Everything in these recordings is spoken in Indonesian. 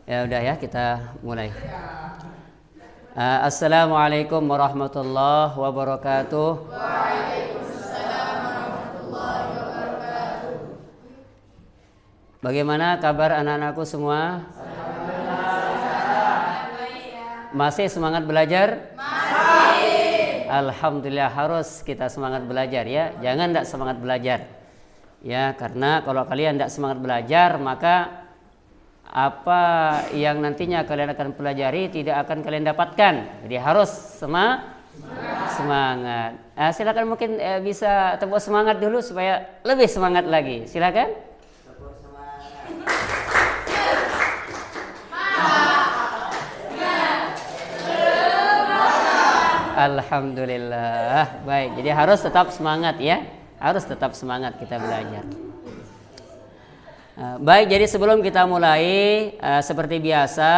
Ya udah ya, kita mulai. Assalamualaikum warahmatullahi wabarakatuh. Waalaikumsalam warahmatullahi wabarakatuh. Bagaimana kabar anak-anakku semua? Masih semangat belajar? Masih. Alhamdulillah, harus kita semangat belajar ya. Jangan tidak semangat belajar. Ya, karena kalau kalian tidak semangat belajar, maka apa yang nantinya kalian akan pelajari tidak akan kalian dapatkan. Jadi harus semangat. Silakan mungkin bisa tepuk semangat dulu supaya lebih semangat lagi. Silakan. Tepuk semangat. Alhamdulillah. Baik, jadi harus tetap semangat ya. Harus tetap semangat kita belajar. Baik, jadi sebelum kita mulai, seperti biasa,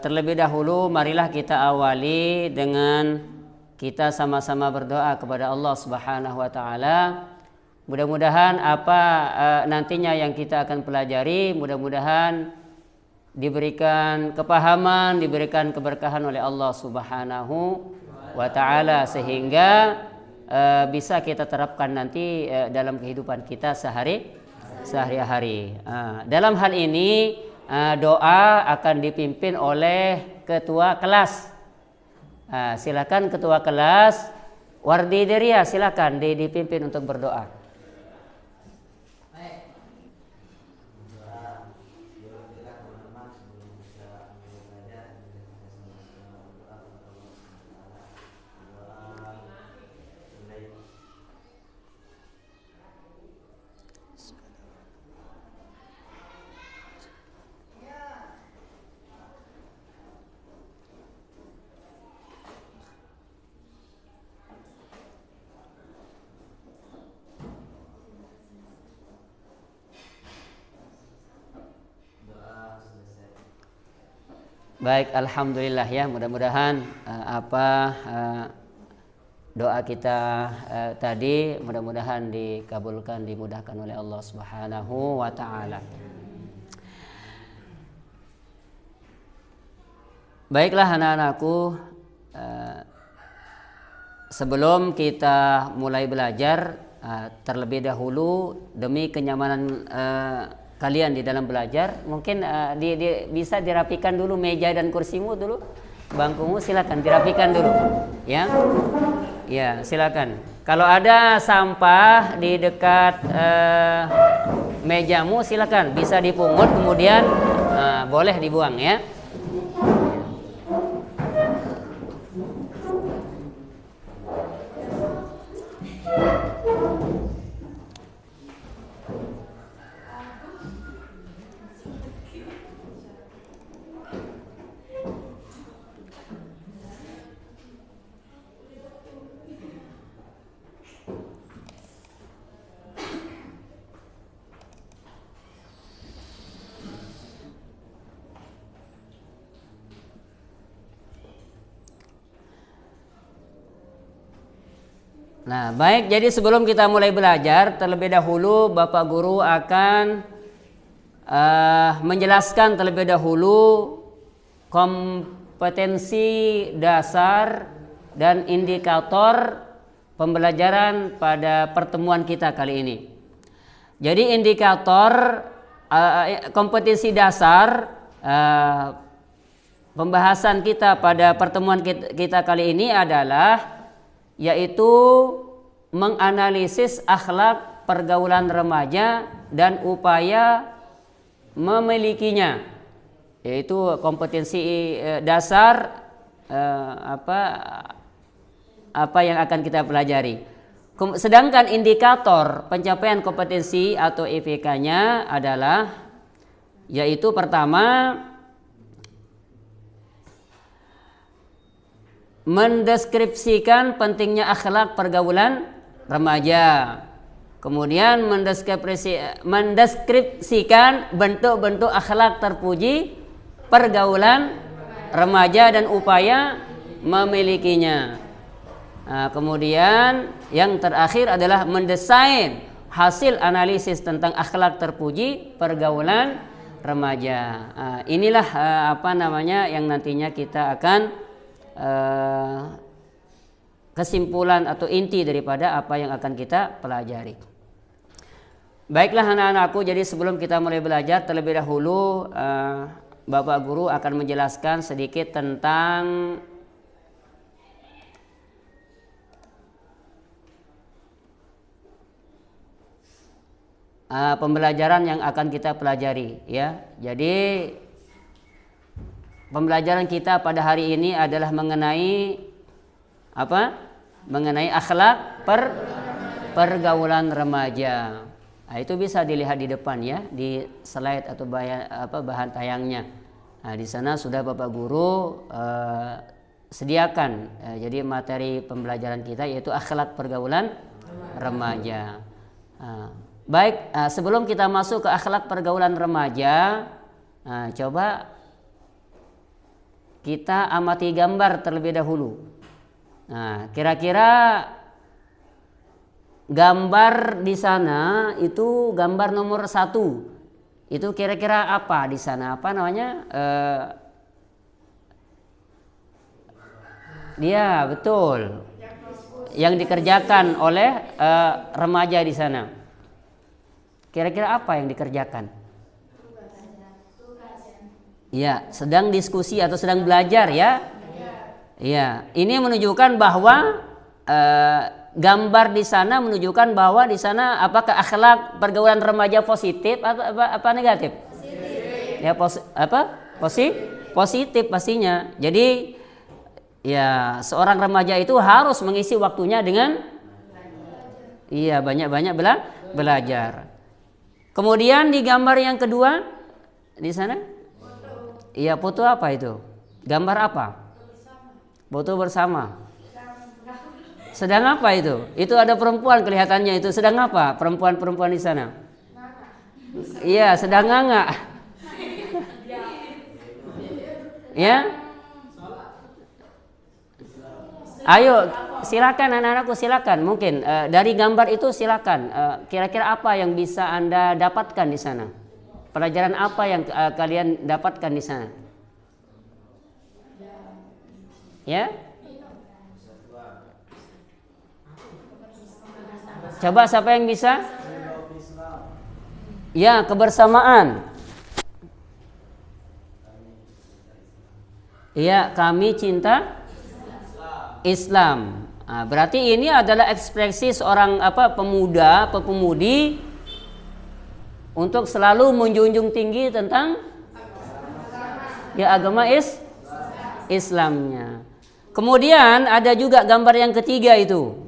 terlebih dahulu marilah kita awali dengan kita sama-sama berdoa kepada Allah Subhanahu wa taala. Mudah-mudahan apa nantinya yang kita akan pelajari, mudah-mudahan diberikan kepahaman, diberikan keberkahan oleh Allah Subhanahu wa taala sehingga bisa kita terapkan nanti dalam kehidupan kita sehari-hari. Dalam hal ini doa akan dipimpin oleh ketua kelas. Silakan ketua kelas Wardi Deria, silakan dipimpin untuk berdoa. Baik, alhamdulillah ya. Mudah-mudahan doa kita tadi mudah-mudahan dikabulkan, dimudahkan oleh Allah Subhanahu wa taala. Baiklah anak-anakku, sebelum kita mulai belajar, terlebih dahulu demi kenyamanan kalian di dalam belajar, mungkin bisa dirapikan dulu meja dan kursimu dulu, bangkumu silakan dirapikan dulu, ya, ya silakan. Kalau ada sampah di dekat mejamu, silakan bisa dipungut kemudian boleh dibuang ya. Nah, baik, jadi sebelum kita mulai belajar, terlebih dahulu Bapak Guru akan menjelaskan terlebih dahulu kompetensi dasar dan indikator pembelajaran pada pertemuan kita kali ini. Jadi indikator kompetensi dasar pembahasan kita pada pertemuan kita kali ini adalah yaitu menganalisis akhlak pergaulan remaja dan upaya memilikinya, yaitu kompetensi dasar apa yang akan kita pelajari. Sedangkan indikator pencapaian kompetensi atau IPK-nya adalah yaitu pertama mendeskripsikan pentingnya akhlak pergaulan remaja. Kemudian mendeskripsikan bentuk-bentuk akhlak terpuji pergaulan remaja dan upaya memilikinya. Kemudian yang terakhir adalah mendesain hasil analisis tentang akhlak terpuji pergaulan remaja. Inilah apa namanya yang nantinya kita akan kesimpulan atau inti daripada apa yang akan kita pelajari. Baiklah anak-anakku, jadi sebelum kita mulai belajar terlebih dahulu Bapak Guru akan menjelaskan sedikit tentang pembelajaran yang akan kita pelajari ya. Jadi pembelajaran kita pada hari ini adalah mengenai apa? Mengenai akhlak pergaulan remaja. Nah, itu bisa dilihat di depan ya, di slide atau bahan tayangnya. Nah, di sana sudah Bapak Guru sediakan. Jadi materi pembelajaran kita yaitu akhlak pergaulan remaja. Baik, sebelum kita masuk ke akhlak pergaulan remaja, coba kita amati gambar terlebih dahulu. Nah, kira-kira gambar di sana itu gambar nomor 1. Itu kira-kira apa di sana? Apa namanya? Dia betul. Yang dikerjakan oleh remaja di sana. Kira-kira apa yang dikerjakan? Ya, sedang diskusi atau sedang belajar ya? Ya, ini menunjukkan bahwa gambar di sana menunjukkan bahwa di sana apakah akhlak pergaulan remaja positif atau apa negatif? Positif. Ya, positif pastinya. Jadi ya seorang remaja itu harus mengisi waktunya dengan banyak-banyak belajar. Kemudian di gambar yang kedua di sana, iya foto apa itu? Gambar apa? Foto bersama. Sedang apa itu? Itu ada perempuan kelihatannya itu. Sedang apa perempuan-perempuan di sana? Iya, sedang nganga. Ya? Ayo, silakan anak-anakku, silakan. Mungkin dari gambar itu silakan. Kira-kira apa yang bisa Anda dapatkan di sana? Pelajaran apa yang kalian dapatkan di sana? Ya? Coba siapa yang bisa? Ya, kebersamaan. Iya, kami cinta Islam. Nah, berarti ini adalah ekspresi seorang pemudi untuk selalu menjunjung tinggi tentang agama Islamnya. Kemudian ada juga gambar yang ketiga itu.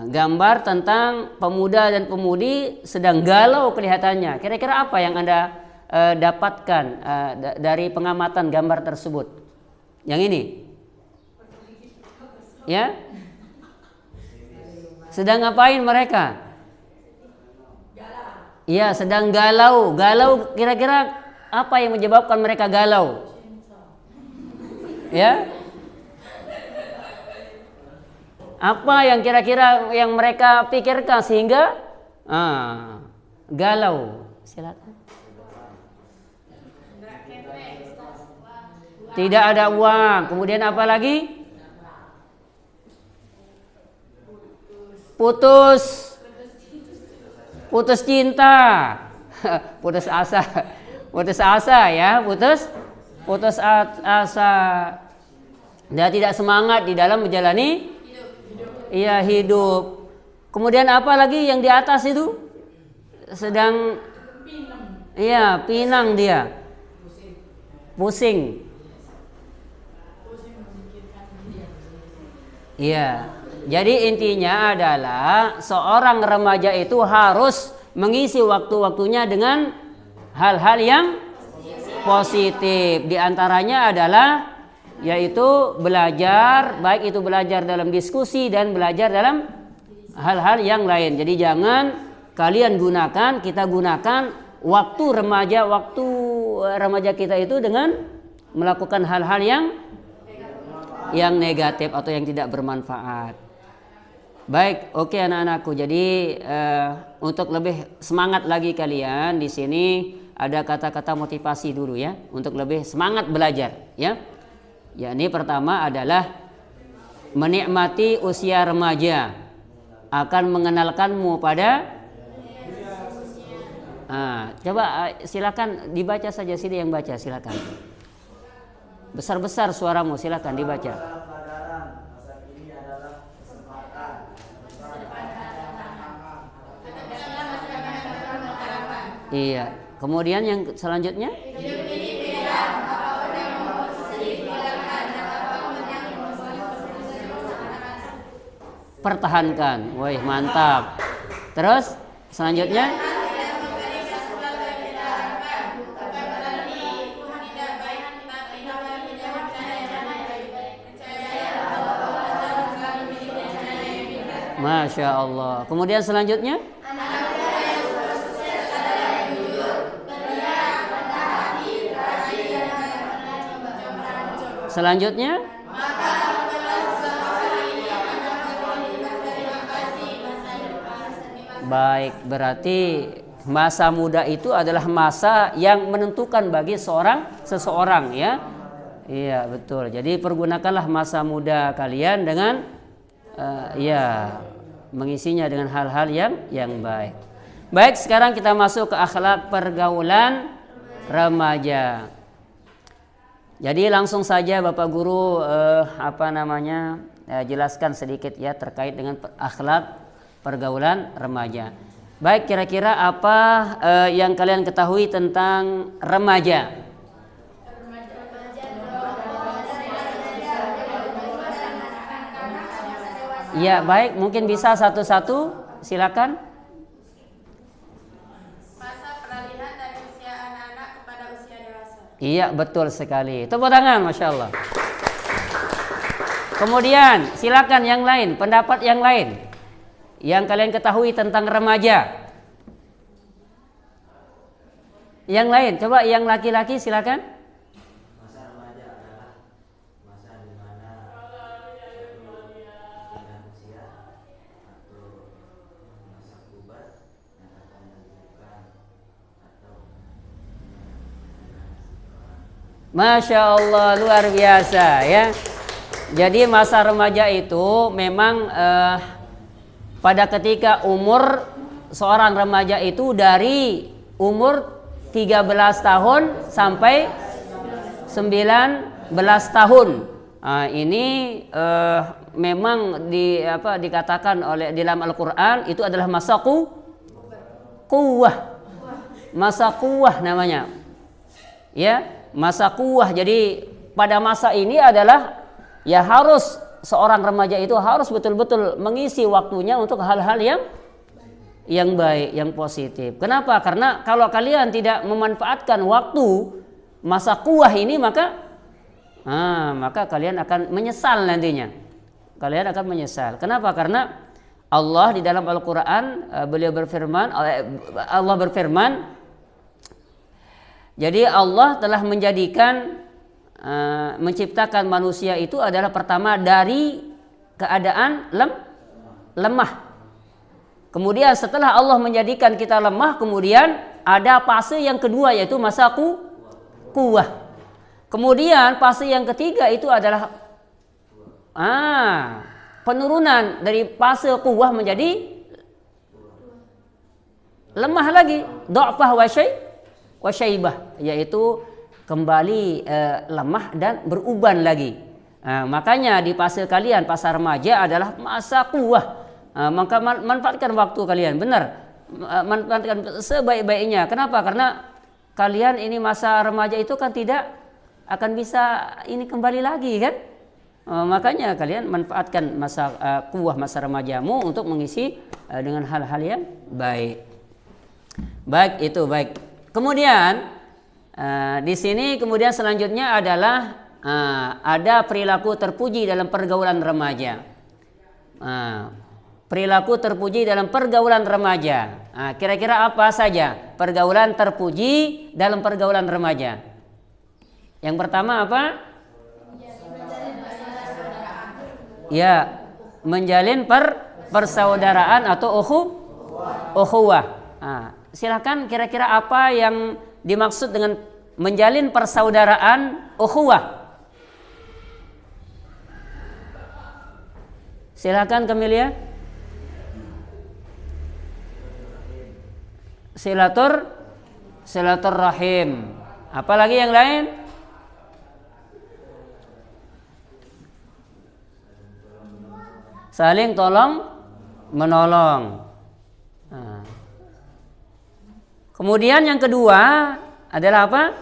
Gambar tentang pemuda dan pemudi sedang galau kelihatannya. Kira-kira apa yang Anda dapatkan dari pengamatan gambar tersebut? Yang ini? Ya? Sedang ngapain mereka? Iya, sedang galau. Galau kira-kira apa yang menyebabkan mereka galau? Ya? Apa yang kira-kira yang mereka pikirkan sehingga galau? Silakan. Tidak ada uang. Kemudian apa lagi? Putus cinta. Putus asa ya, putus asa. Dia tidak semangat di dalam menjalani hidup. Kemudian apa lagi yang di atas itu? Sedang pinang dia. Pusing. Iya. Jadi intinya adalah seorang remaja itu harus mengisi waktu-waktunya dengan hal-hal yang positif. Di antaranya adalah yaitu belajar, baik itu belajar dalam diskusi dan belajar dalam hal-hal yang lain. Jadi jangan kita gunakan waktu remaja kita itu dengan melakukan hal-hal yang negatif atau yang tidak bermanfaat. Baik, oke anak-anakku. Jadi untuk lebih semangat lagi kalian di sini, ada kata-kata motivasi dulu ya untuk lebih semangat belajar ya. Yakni pertama adalah menikmati usia remaja akan mengenalkanmu pada coba silakan dibaca saja, sini yang baca silakan. Besar-besar suaramu, silakan dibaca. Iya. Kemudian yang selanjutnya? Pertahankan. Woi, mantap. Terus selanjutnya? Masya Allah. Kemudian selanjutnya? Selanjutnya? Baik, berarti masa muda itu adalah masa yang menentukan bagi seseorang ya. Iya, betul. Jadi pergunakanlah masa muda kalian dengan mengisinya dengan hal-hal yang baik. Baik, sekarang kita masuk ke akhlak pergaulan remaja. Jadi langsung saja Bapak Guru jelaskan sedikit ya terkait dengan akhlak pergaulan remaja. Baik, kira-kira apa yang kalian ketahui tentang remaja? Ya, baik, mungkin bisa satu-satu, silakan. Masa peralihan dari usia anak-anak kepada usia dewasa. Iya, betul sekali. Tepuk tangan, Masya Allah. Kemudian, silakan yang lain, pendapat yang lain yang kalian ketahui tentang remaja. Yang lain, coba yang laki-laki silakan. Masa remaja adalah masa di mana usia atau masa puber yang akan menentukan atau Masya Allah, luar biasa ya. Jadi masa remaja itu memang pada ketika umur seorang remaja itu dari umur 13 tahun sampai 19 tahun. Ini memang dikatakan oleh di dalam Al-Qur'an itu adalah masa quwwah. Masa quwwah namanya. Ya, masa quwwah. Jadi pada masa ini adalah ya harus seorang remaja itu harus betul-betul mengisi waktunya untuk hal-hal yang baik, yang positif. Kenapa? Karena kalau kalian tidak memanfaatkan waktu masa quwwah ini maka kalian akan menyesal nantinya. Kalian akan menyesal. Kenapa? Karena Allah di dalam Al-Qur'an Allah berfirman, jadi Allah telah menjadikan menciptakan manusia itu adalah pertama dari keadaan lemah. Kemudian setelah Allah menjadikan kita lemah, kemudian ada fase yang kedua yaitu masa quwwah. Kemudian fase yang ketiga itu adalah penurunan dari fase quwwah menjadi lemah lagi, dha'fah wa syaibah, yaitu kembali lemah dan beruban lagi. Makanya di fase kalian, fase remaja adalah masa quwwah. Maka manfaatkan waktu kalian, benar, manfaatkan sebaik-baiknya. Kenapa? Karena kalian ini masa remaja itu kan tidak akan bisa ini kembali lagi kan. Makanya kalian manfaatkan masa quwwah, masa remajamu untuk mengisi dengan hal-hal yang baik. Baik, itu baik. Kemudian di sini kemudian selanjutnya adalah ada perilaku terpuji dalam pergaulan remaja. Perilaku terpuji dalam pergaulan remaja. Kira-kira apa saja pergaulan terpuji dalam pergaulan remaja? Yang pertama apa? Ya, menjalin persaudaraan atau ukhuwah. Silakan kira-kira apa yang dimaksud dengan menjalin persaudaraan ukhuwah? Silakan Kamilia. Silaturrahim. Apalagi yang lain? Saling tolong menolong. Nah. Kemudian yang kedua adalah apa?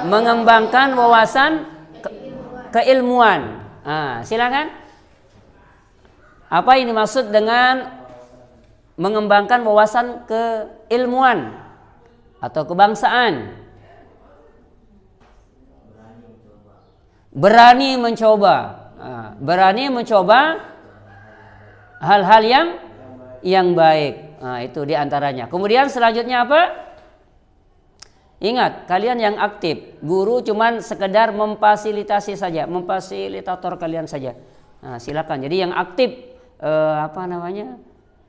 Mengembangkan wawasan keilmuan. Nah, silakan. Apa ini maksud dengan mengembangkan wawasan keilmuan atau kebangsaan? Berani mencoba. Nah, berani mencoba hal-hal yang baik. Nah, itu diantaranya. Kemudian selanjutnya apa? Ingat, kalian yang aktif, guru cuman sekedar memfasilitasi saja, memfasilitator kalian saja. Nah, silakan. Jadi yang aktif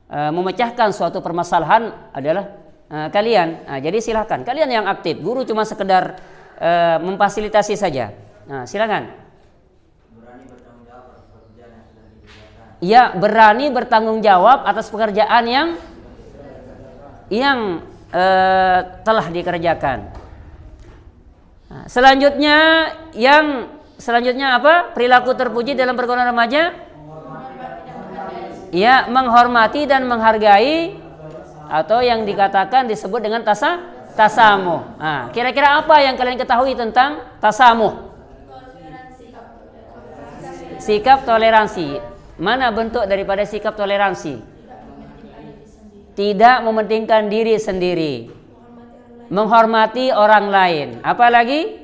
memecahkan suatu permasalahan adalah kalian. Nah, jadi silakan. Kalian yang aktif, guru cuma sekedar memfasilitasi saja. Nah, silakan. Ya, berani bertanggung jawab atas pekerjaan yang telah dikerjakan. Nah, selanjutnya apa? Perilaku terpuji dalam pergaulan remaja? Ya, menghormati dan menghargai, atau yang dikatakan disebut dengan tasamuh. Nah, kira-kira apa yang kalian ketahui tentang tasamuh? Sikap toleransi. Mana bentuk daripada sikap toleransi? Tidak mementingkan diri sendiri. Menghormati orang lain. Apalagi?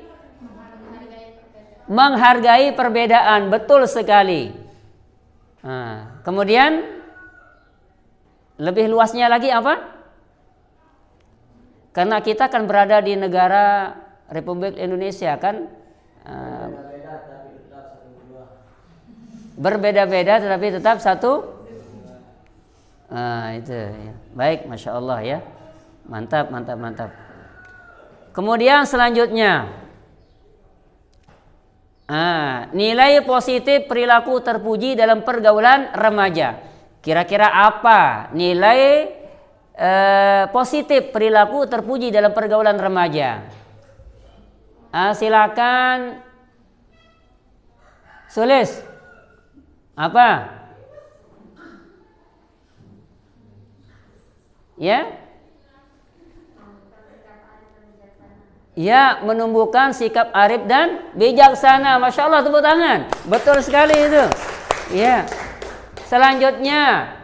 Menghargai perbedaan. Betul sekali. Nah, kemudian lebih luasnya lagi apa? Karena kita kan berada di negara Republik Indonesia kan, berbeda-beda tetapi tetap satu. Itu ya. Baik, masya Allah ya, mantap. Kemudian selanjutnya, nilai positif perilaku terpuji dalam pergaulan remaja. Kira-kira apa nilai positif perilaku terpuji dalam pergaulan remaja? Silakan Sulis. Apa? Ya? Ya, menumbuhkan sikap arif dan bijaksana. Masya Allah, tepuk tangan. Betul sekali itu. Ya. Selanjutnya,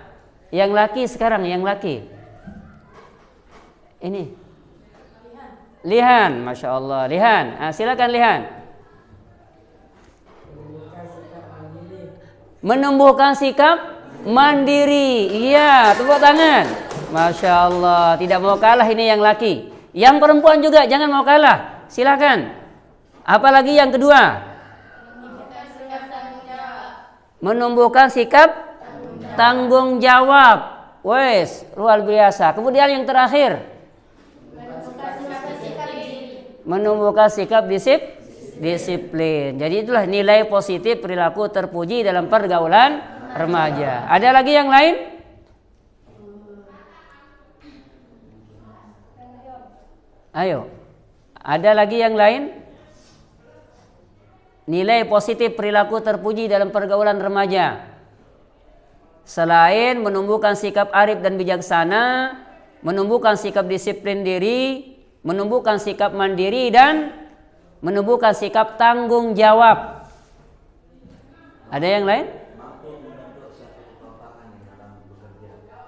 yang laki sekarang, yang laki. Ini. Lihan, Masya Allah. Lihan. Silakan Lihan. Menumbuhkan sikap mandiri. Iya, tepuk tangan. Masya Allah, tidak mau kalah ini yang laki. Yang perempuan juga jangan mau kalah. Silakan. Apalagi yang kedua? Menumbuhkan sikap tanggung jawab. Wes, luar biasa. Kemudian yang terakhir, menumbuhkan sikap disiplin. Jadi itulah nilai positif perilaku terpuji dalam pergaulan remaja. Ada lagi yang lain? Ayo, ada lagi yang lain? Nilai positif perilaku terpuji dalam pergaulan remaja. Selain menumbuhkan sikap arif dan bijaksana, menumbuhkan sikap disiplin diri, menumbuhkan sikap mandiri, dan menumbuhkan sikap tanggung jawab. Ada yang lain?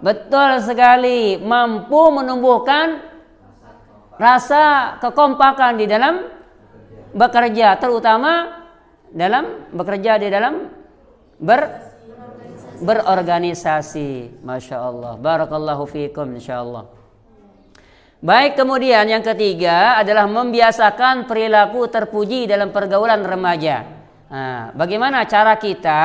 Betul sekali, mampu menumbuhkan rasa kekompakan di dalam bekerja, terutama dalam bekerja di dalam berorganisasi. Masya Allah, barakallahu fiikum, insyaallah. Baik, kemudian yang ketiga adalah membiasakan perilaku terpuji dalam pergaulan remaja. Bagaimana cara kita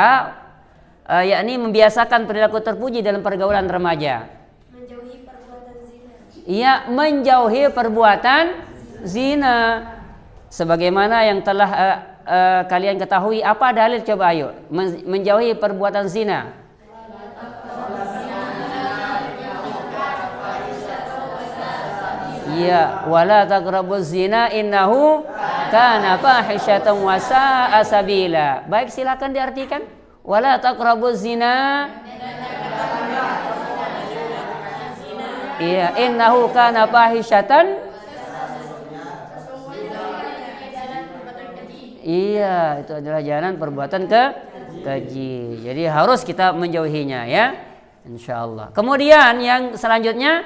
yakni membiasakan perilaku terpuji dalam pergaulan remaja? Menjauhi perbuatan zina. Ia menjauhi perbuatan zina. Sebagaimana yang telah kalian ketahui, apa dalil coba ayo menjauhi perbuatan zina? Ya, wala taqrabuz zina innahu kana fahisyatan wa sa'a sabila. Baik, silakan diartikan. Wala taqrabuz zina. Iya, innahu kana fahisyatan. Iya, itu adalah jalan perbuatan keji. Jadi harus kita menjauhinya ya, insyaallah. Kemudian yang selanjutnya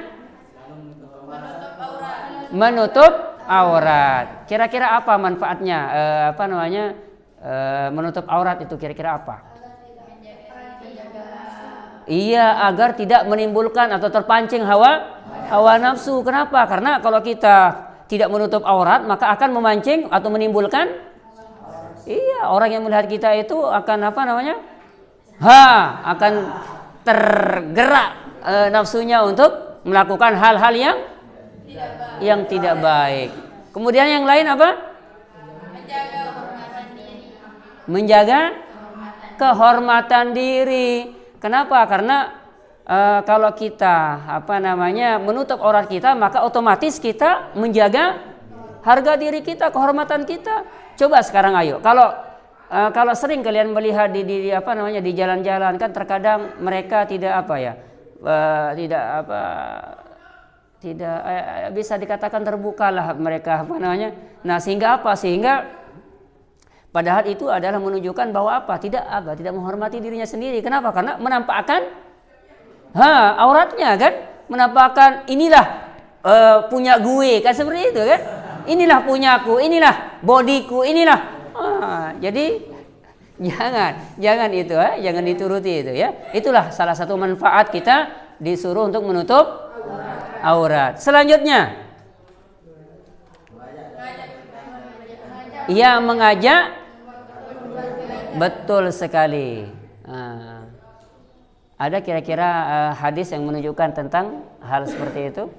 menutup aurat. Kira-kira apa manfaatnya? Menutup aurat itu kira-kira apa? Iya, agar tidak menimbulkan atau terpancing hawa nafsu. Kenapa? Karena kalau kita tidak menutup aurat maka akan memancing atau menimbulkan. Iya, orang yang melihat kita itu akan akan tergerak nafsunya untuk melakukan hal-hal yang tidak baik. Kemudian yang lain apa? Menjaga kehormatan diri. Kenapa? Karena kalau kita menutup aurat kita, maka otomatis kita menjaga harga diri kita, kehormatan kita. Coba sekarang ayo, kalau sering kalian melihat di jalan-jalan kan terkadang mereka tidak bisa dikatakan terbuka lah mereka Nah, sehingga padahal itu adalah menunjukkan bahwa tidak menghormati dirinya sendiri. Kenapa? Karena menampakkan auratnya kan, menampakkan inilah punya gue kan, seperti itu kan. Inilah punyaku, inilah bodiku, inilah. Jadi jangan itu jangan dituruti itu ya. Itulah salah satu manfaat kita disuruh untuk menutup aurat. Selanjutnya, ia mengajak, betul sekali. Ada kira-kira hadis yang menunjukkan tentang hal seperti itu?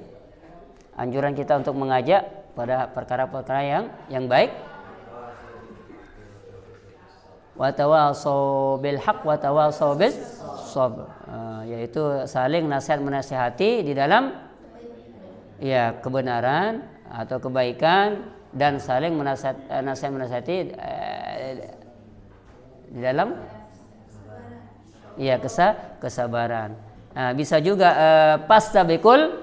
Anjuran kita untuk mengajak pada perkara-perkara yang baik. Wa tawasau bil haq wa tawasau bis sabr, yaitu saling nasihat menasihati di dalam kebenaran atau kebaikan, dan saling nasihat menasihati di dalam kesabaran. Bisa juga pastabikul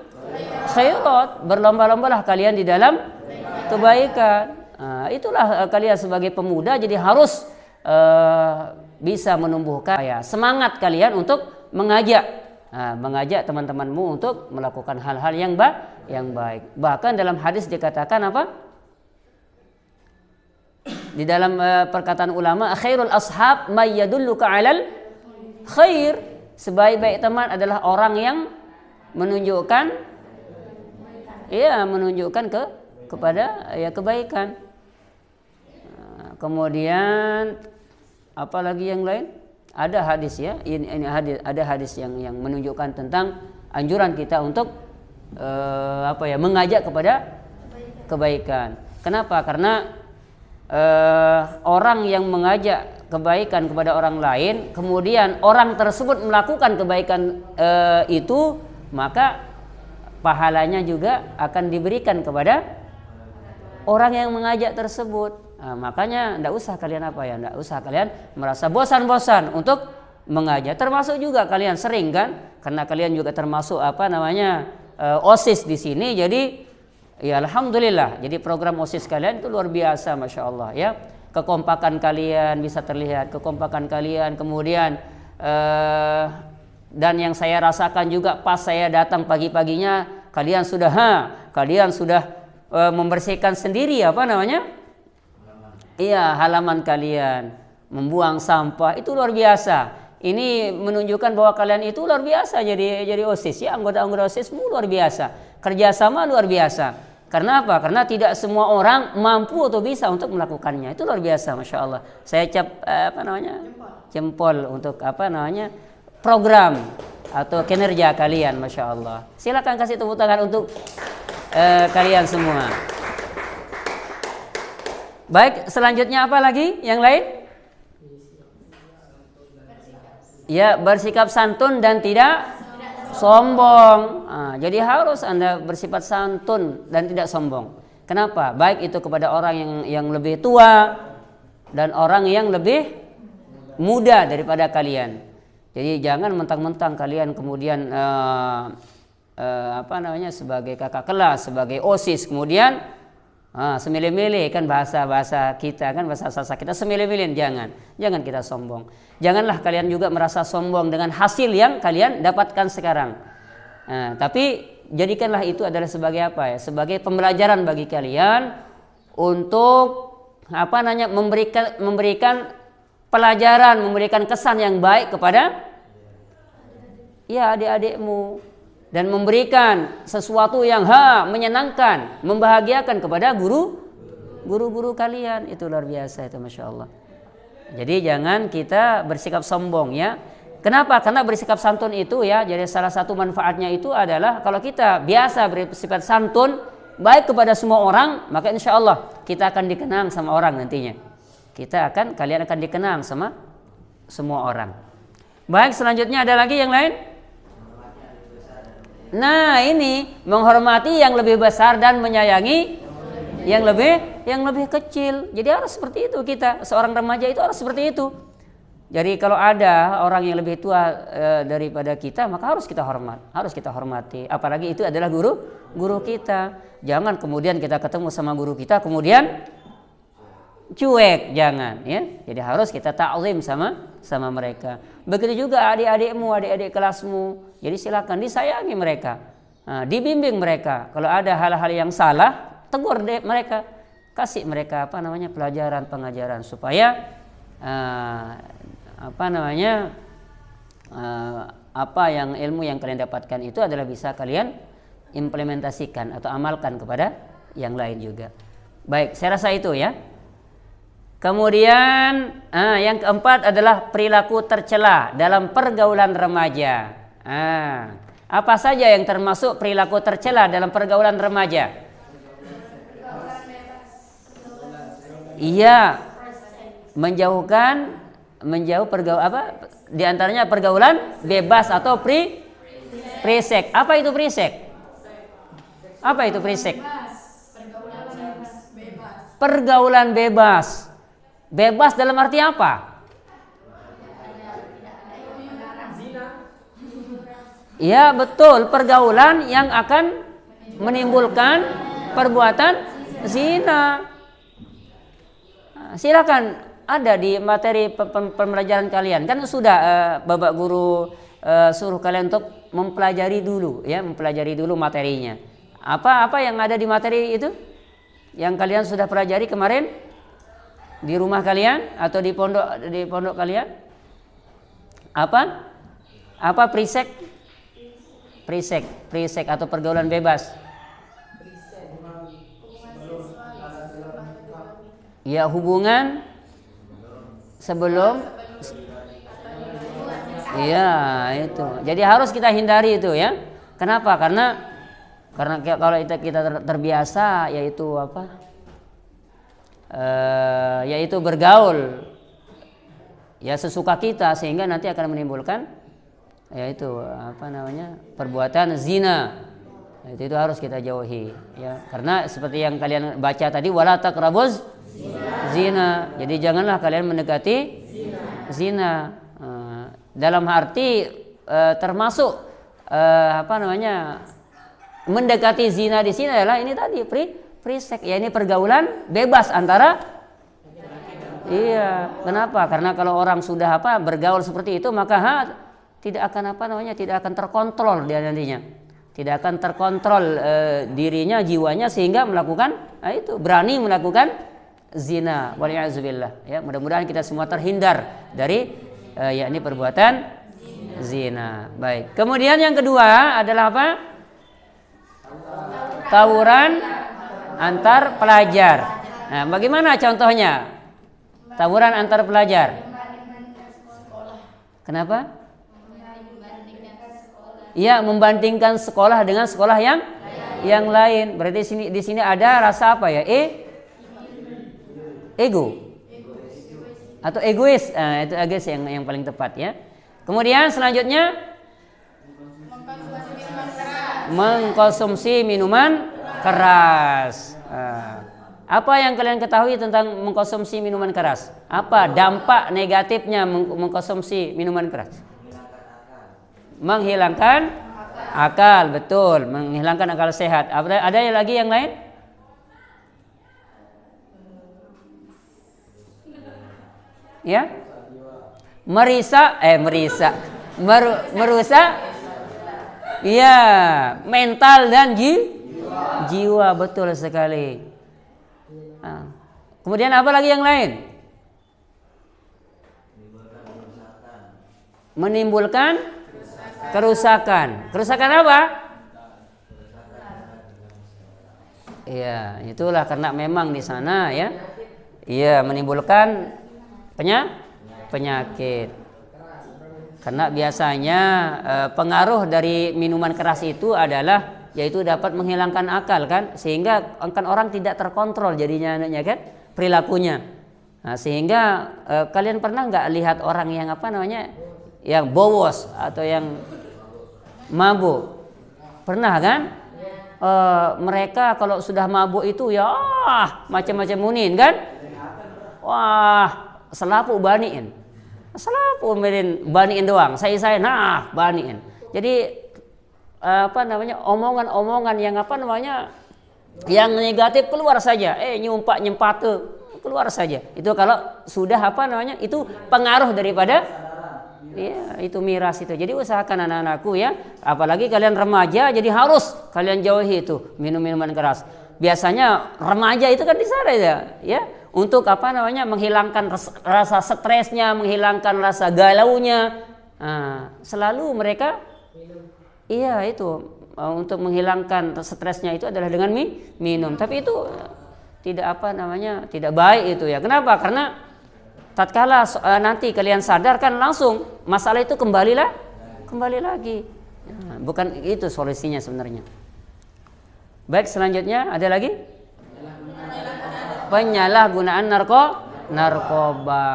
khairat, berlomba-lombalah kalian di dalam kebaikan. Itulah kalian sebagai pemuda jadi harus bisa menumbuhkan semangat kalian untuk mengajak teman-temanmu untuk melakukan hal-hal yang baik. Bahkan dalam hadis dikatakan apa? Di dalam perkataan ulama, khairul ashab may yadulluka 'alal khair. Sebaik-baik teman adalah orang yang menunjukkan kepada kebaikan. Kemudian apalagi yang lain? Ada hadis ya. Ada hadis yang menunjukkan tentang anjuran kita untuk mengajak kepada kebaikan. Kenapa? Karena orang yang mengajak kebaikan kepada orang lain, kemudian orang tersebut melakukan kebaikan itu, maka pahalanya juga akan diberikan kepada orang yang mengajak tersebut. Makanya tidak usah kalian merasa bosan-bosan untuk mengajak. Termasuk juga kalian sering kan, karena kalian juga termasuk OSIS di sini. Jadi ya alhamdulillah. Jadi program OSIS kalian itu luar biasa, masya Allah ya. Kekompakan kalian bisa terlihat, kemudian dan yang saya rasakan juga pas saya datang pagi-paginya, kalian sudah membersihkan sendiri halaman kalian, membuang sampah, itu luar biasa. Ini menunjukkan bahwa kalian itu luar biasa jadi OSIS ya, anggota-anggota OSIS luar biasa, kerjasama luar biasa. Karena apa? Karena tidak semua orang mampu atau bisa untuk melakukannya. Itu luar biasa, masya Allah. Saya jempol untuk program atau kinerja kalian, masya Allah. Silakan kasih tepuk tangan untuk kalian semua. Baik, selanjutnya apa lagi? Yang lain? Ya, bersikap santun dan tidak sombong. Jadi harus Anda bersifat santun dan tidak sombong. Kenapa? Baik itu kepada orang yang lebih tua dan orang yang lebih muda daripada kalian. Jadi jangan mentang-mentang kalian kemudian sebagai kakak kelas, sebagai OSIS kemudian semilih-milih, kan bahasa kita, kan bahasa sasa kita, semilih-milih. Jangan kita sombong. Janganlah kalian juga merasa sombong dengan hasil yang kalian dapatkan sekarang. Tapi jadikanlah itu adalah sebagai apa ya? Sebagai pembelajaran bagi kalian untuk memberikan pelajaran, memberikan kesan yang baik kepada adik-adikmu, dan memberikan sesuatu yang menyenangkan, membahagiakan kepada guru-guru kalian. Itu luar biasa itu, masya Allah. Jadi jangan kita bersikap sombong ya. Kenapa? Karena bersikap santun itu ya, jadi salah satu manfaatnya itu adalah kalau kita biasa bersifat santun baik kepada semua orang, maka insya Allah kita akan dikenang sama orang nantinya. Kalian akan dikenang sama semua orang. Baik, selanjutnya ada lagi yang lain? Nah, ini menghormati yang lebih besar dan menyayangi yang lebih kecil. Jadi harus seperti itu kita. Seorang remaja itu harus seperti itu. Jadi kalau ada orang yang lebih tua daripada kita, maka harus kita hormati. Apalagi itu adalah guru kita. Jangan kemudian kita ketemu sama guru kita kemudian cuek, jangan ya. Jadi harus kita ta'zim sama mereka. Begitu juga adik-adikmu, adik-adik kelasmu. Jadi silakan disayangi mereka, dibimbing mereka. Kalau ada hal-hal yang salah, tegur mereka, kasih mereka pelajaran, pengajaran supaya ilmu yang kalian dapatkan itu adalah bisa kalian implementasikan atau amalkan kepada yang lain juga. Baik, saya rasa itu ya. Kemudian yang keempat adalah perilaku tercela dalam pergaulan remaja. Apa saja yang termasuk perilaku tercela dalam pergaulan remaja? Iya, menjauh di antaranya pergaulan bebas atau prisek. Apa itu prisek? Pergaulan bebas. Bebas dalam arti apa? Ya betul, pergaulan yang akan menimbulkan perbuatan zina. Silakan ada di materi pembelajaran kalian. Kan sudah Bapak Guru suruh kalian untuk mempelajari dulu materinya. Apa yang ada di materi itu? Yang kalian sudah pelajari kemarin? Di rumah kalian atau di pondok kalian? Apa prisek atau pergaulan bebas? Ya, hubungan sebelum. Iya, itu. Jadi harus kita hindari itu ya. Kenapa? Karena kalau kita terbiasa yaitu bergaul ya sesuka kita, sehingga nanti akan menimbulkan perbuatan zina. Itu harus kita jauhi ya, karena seperti yang kalian baca tadi, wala taqrabuz zina. Jadi janganlah kalian mendekati zina. Dalam arti termasuk mendekati zina di sini adalah ini tadi prisek, ya ini pergaulan bebas antara. Iya, kenapa? Karena kalau orang sudah bergaul seperti itu, maka tidak akan terkontrol dia nantinya. Tidak akan terkontrol dirinya, jiwanya, sehingga melakukan berani melakukan zina. Waliyahzubillah. Ya, mudah-mudahan kita semua terhindar dari yakni perbuatan zina. Baik. Kemudian yang kedua adalah apa? Tawuran antar pelajar. Nah, bagaimana contohnya? Tawuran antar pelajar. Kenapa? Ya, membandingkan sekolah dengan sekolah yang lain. Berarti di sini ada rasa apa ya? Ego atau egois. Nah, itu egois yang paling tepat ya. Kemudian selanjutnya mengkonsumsi minuman keras. Apa yang kalian ketahui tentang mengkonsumsi minuman keras? Apa dampak negatifnya mengkonsumsi minuman keras? Menghilangkan akal, betul, menghilangkan akal sehat. Ada lagi yang lain? Ya, merusak, ya, mental dan jiwa, betul sekali. Kemudian apa lagi yang lain? Menimbulkan kerusakan. Kerusakan apa? Iya, itulah karena memang di sana ya. Iya, menimbulkan penyakit. Karena biasanya pengaruh dari minuman keras itu adalah yaitu dapat menghilangkan akal kan, sehingga kan orang tidak terkontrol jadinya kan perilakunya. Nah, sehingga kalian pernah nggak lihat orang yang yang bowos atau yang mabuk? Pernah kan? Mereka kalau sudah mabuk itu ya macam-macam munin kan? Wah, selapu baniin. Selapu baniin doang. Saya baniin. Jadi omongan-omongan yang yang negatif keluar saja. Nyempat keluar saja. Itu kalau sudah itu pengaruh daripada itu miras itu. Jadi usahakan anak-anakku ya, apalagi kalian remaja, jadi harus kalian jauhi itu minuman keras. Biasanya remaja itu kan di sana ya, untuk menghilangkan rasa stresnya, menghilangkan rasa galaunya. Selalu mereka untuk menghilangkan stresnya itu adalah dengan minum. Tapi itu tidak tidak baik itu ya. Kenapa? Karena tatkala nanti kalian sadar kan langsung masalah itu kembali lagi. Bukan itu solusinya sebenarnya. Baik, selanjutnya ada lagi? Penyalahgunaan narkoba.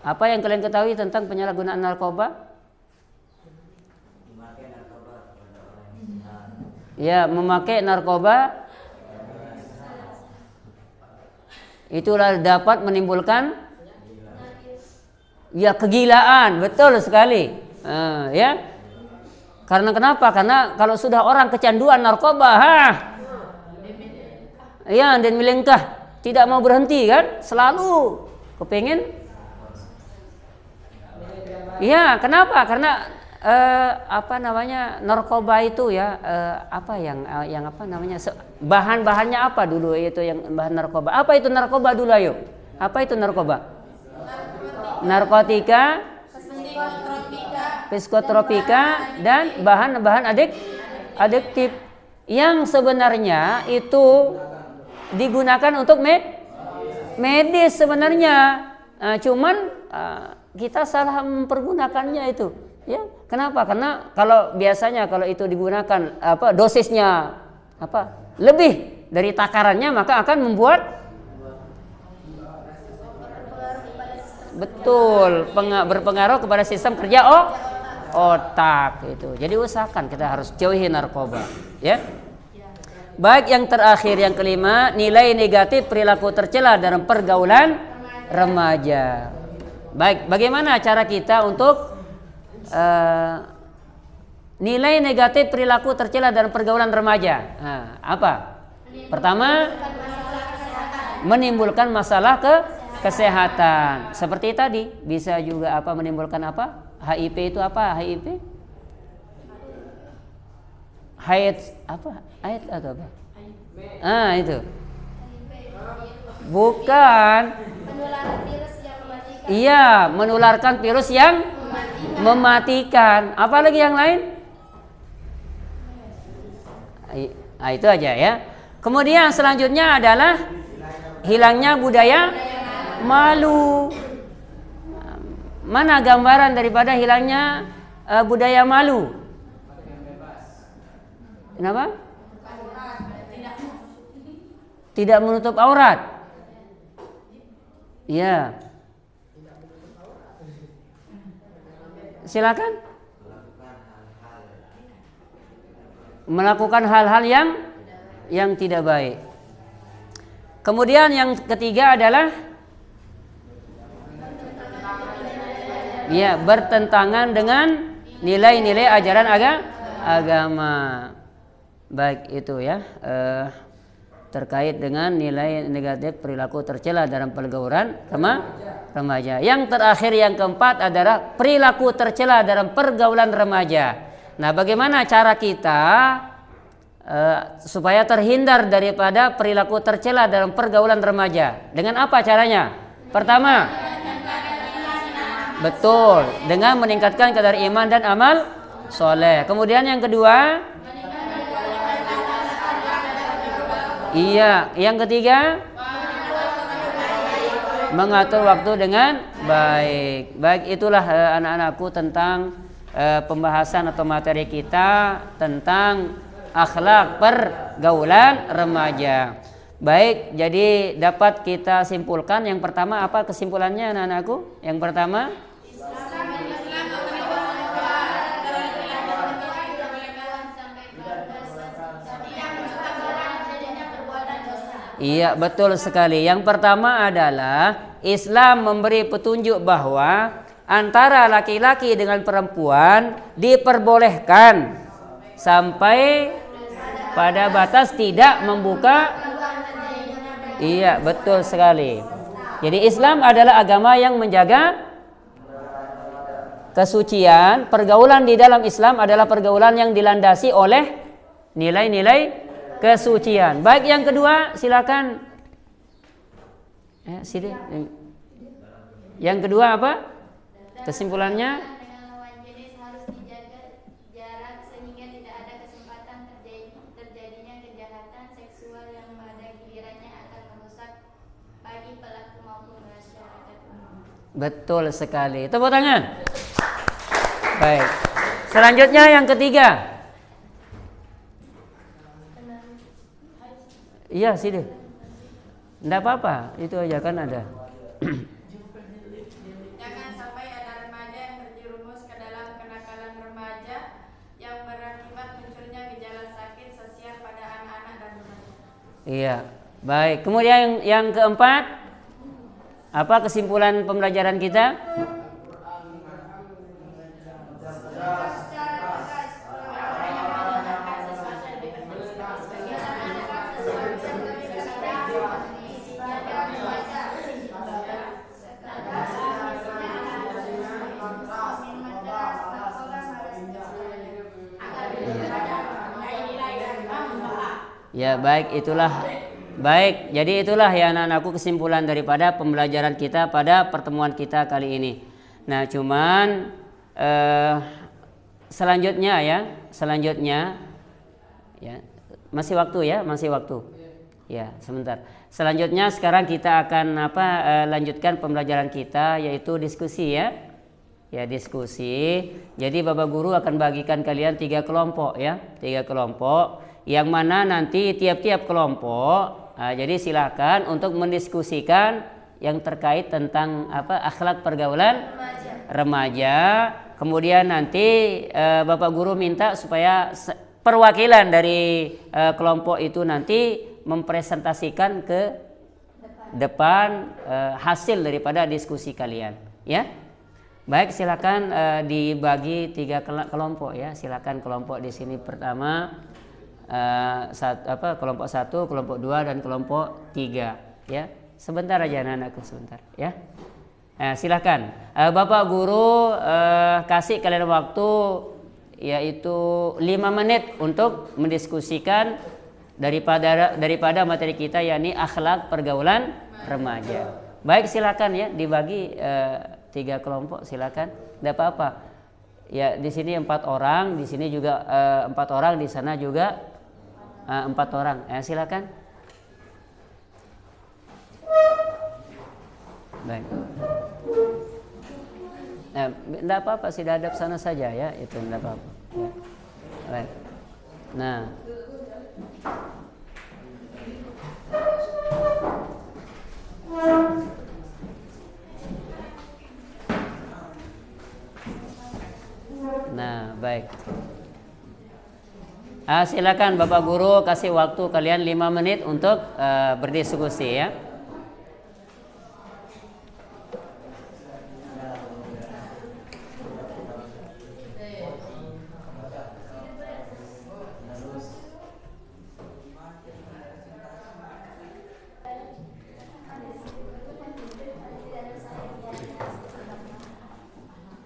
Apa yang kalian ketahui tentang penyalahgunaan narkoba? Ya, memakai narkoba itulah dapat menimbulkan kegilaan, betul sekali. Ya. Karena kenapa? Karena kalau sudah orang kecanduan narkoba, dan melengkah, tidak mau berhenti kan? Selalu kepingin. Ya, kenapa? Karena narkoba itu ya bahan-bahannya apa dulu itu yang bahan narkoba? Apa itu narkoba dulu ayo? Apa itu narkoba? Narkotika, psikotropika dan bahan-bahan adiktif yang sebenarnya itu digunakan untuk medis sebenarnya. Cuman kita salah mempergunakannya itu. Ya, kenapa? Karena kalau biasanya kalau itu digunakan dosisnya lebih dari takarannya, maka akan membuat berpengaruh kepada sistem kerja otak itu. Jadi usahakan kita harus jauhi narkoba, ya. Baik, yang terakhir yang kelima, nilai negatif perilaku tercela dalam pergaulan remaja. Baik, bagaimana cara kita untuk nilai negatif perilaku tercela dalam pergaulan remaja? Apa? Pertama, menimbulkan masalah kesehatan. Seperti tadi, bisa juga menimbulkan HIV itu apa? HIV? AIDS atau apa? Itu. Bukan. Iya, menularkan virus yang mematikan. Apalagi yang lain? Itu aja ya. Kemudian selanjutnya adalah hilangnya budaya malu. Mana gambaran daripada hilangnya budaya malu? Kenapa? Tidak menutup aurat. Iya. Silakan. Melakukan hal-hal yang tidak baik. Kemudian yang ketiga adalah ya, bertentangan dengan nilai-nilai ajaran agama. Baik itu ya, terkait dengan nilai negatif perilaku tercela dalam pergaulan remaja. Yang terakhir yang keempat adalah perilaku tercela dalam pergaulan remaja. Nah, bagaimana cara kita supaya terhindar daripada perilaku tercela dalam pergaulan remaja? Dengan apa caranya? Pertama, betul, dengan meningkatkan kadar iman dan amal soleh. Kemudian yang kedua, iya, yang ketiga, mengatur waktu dengan baik. Baik, itulah anak-anakku tentang pembahasan atau materi kita tentang akhlak pergaulan remaja. Baik, jadi dapat kita simpulkan yang pertama apa kesimpulannya anak-anakku? Yang pertama, iya, betul sekali. Yang pertama adalah Islam memberi petunjuk bahwa antara laki-laki dengan perempuan diperbolehkan sampai pada batas tidak membuka. Iya, betul sekali. Jadi Islam adalah agama yang menjaga kesucian. Pergaulan di dalam Islam adalah pergaulan yang dilandasi oleh nilai-nilai kesucian. Baik, yang kedua silakan. Yang kedua apa? Kesimpulannya? Dengan lawan jenis harus dijaga jarak sehingga tidak ada kesempatan terjadinya kejahatan seksual yang pada gilirannya akan merusak bagi pelaku maupun masyarakat. Betul sekali. Tepuk tangan. Baik. Selanjutnya yang ketiga. Iya, sini. Enggak apa-apa, itu aja kan ada. Jangan sampai ada remaja yang terjerumus ke dalam kenakalan remaja yang berakibat munculnya gejala sakit sosial pada anak-anak dan remaja. Iya, baik. Kemudian yang keempat, apa kesimpulan pembelajaran kita? Ya, baik, itulah baik. Jadi itulah ya anak-anakku kesimpulan daripada pembelajaran kita pada pertemuan kita kali ini. Nah, cuman selanjutnya ya masih waktu ya, masih waktu. Ya, sebentar. Selanjutnya sekarang kita akan lanjutkan pembelajaran kita yaitu diskusi ya. Ya, diskusi. Jadi Bapak Guru akan bagikan kalian 3 kelompok ya, 3 kelompok. Yang mana nanti tiap-tiap kelompok, jadi silakan untuk mendiskusikan yang terkait tentang akhlak pergaulan remaja. Kemudian nanti Bapak Guru minta supaya perwakilan dari kelompok itu nanti mempresentasikan ke depan hasil daripada diskusi kalian, ya. Baik, silakan dibagi 3 kelompok ya. Silakan kelompok di sini pertama. Kelompok 1, kelompok 2 dan kelompok 3 ya. Sebentar aja anak-anakku, sebentar ya. Silakan Bapak Guru kasih kalian waktu yaitu 5 menit untuk mendiskusikan daripada materi kita yakni akhlak pergaulan remaja. Baik, silakan ya dibagi 3 kelompok, silakan. Tidak apa-apa. Ya, di sini 4 orang, di sini juga 4 orang, di sana juga 4 orang. Silakan. Baik. Tidak apa-apa, sudah hadap sana saja ya, itu tidak apa-apa. Ya. Baik. Nah, baik. Silakan Bapak Guru kasih waktu kalian 5 menit untuk berdiskusi ya.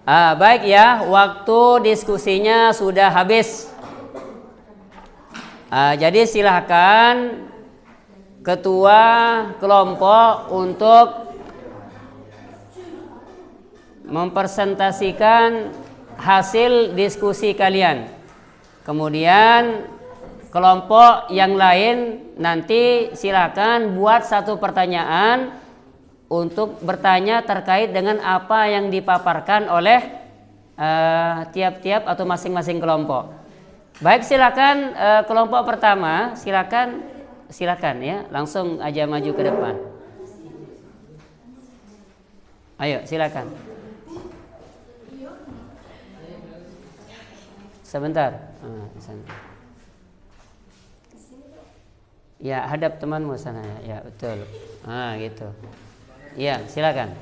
Baik ya, waktu diskusinya sudah habis. Jadi silahkan ketua kelompok untuk mempresentasikan hasil diskusi kalian. Kemudian kelompok yang lain nanti silahkan buat satu pertanyaan untuk bertanya terkait dengan apa yang dipaparkan oleh tiap-tiap atau masing-masing kelompok. Baik, silakan kelompok pertama, silakan ya, langsung aja maju ke depan. Ayo, silakan. Sebentar. Ya, hadap temanmu sana ya. Ya, betul. Gitu. Ya, silakan.